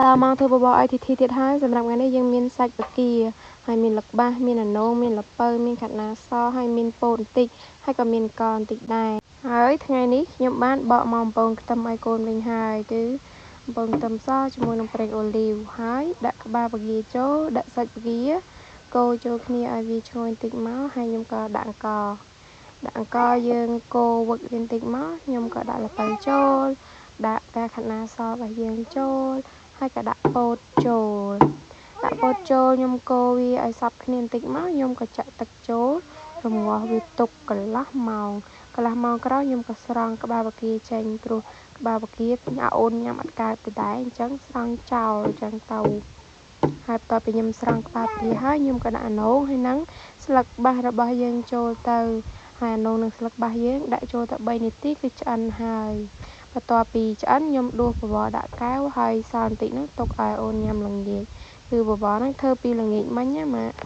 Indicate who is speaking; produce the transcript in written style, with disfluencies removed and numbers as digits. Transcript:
Speaker 1: ដល់មកធ្វើបបរឲ្យទីទៀតហើយសម្រាប់ថ្ងៃនេះយើងមានសាច់បកាហើយមានលឹកបាសមានអណូងមានល្ពៅមានខាត់ណាសហើយមានពោតបន្តិចហើយក៏មានកបន្តិចដែរហើយថ្ងៃនេះខ្ញុំបានបកមកអំពងខ្ទឹមឲ្យកូនវិញហើយគឺអំពងខ្ទឹមសជាមួយនឹងប្រេងអូលីវហើយដាក់ក្បាលបកាចូលដាក់សាច់បកាកូរចូលគ្នាឲ្យវាឈ្ងុយបន្តិចមកហើយខ្ញុំក៏ដាក់អង្ករយើងកូរវឹកវាបន្តិចមកខ្ញុំក៏ដាក់ល្ពៅចូលដាក់ការខាត់ណាសរបស់យើងចូលហើយក៏ដាក់ពោតចូលខ្ញុំកូរវាឲ្យសព្វគ្នាបន្តិចមកខ្ញុំក៏ចាក់ទឹកចូលរំងាស់វាទុកកន្លះម៉ោងក្រោយខ្ញុំក៏ស្រង់ក្បាលបកាចេញព្រោះក្បាលបកាអូនញ៉ាំអត់កើតទេដែរអញ្ចឹងស្រង់ចោលអញ្ចឹងទៅហើយបន្ទាប់ពីខ្ញុំស្រង់ក្បាលបកាហើយខ្ញុំក៏ដាក់អណូងហើយនឹងស្លឹកបាសរបស់យើងចូលទៅហើយអណូងនឹងស្លឹកបាសយើងដាក់ចូលទៅ3នាទីគឺឆ្អិនហើយបន្ទាប់ពីឆ្អិនខ្ញុំដួសបបរដាក់កែវហើយសល់បន្តិចនោះទុកឲ្យអូនញ៉ាំល្ងាចគឺបបរហ្នឹងធ្វើពីល្ងាចមិញណាម៉ាក់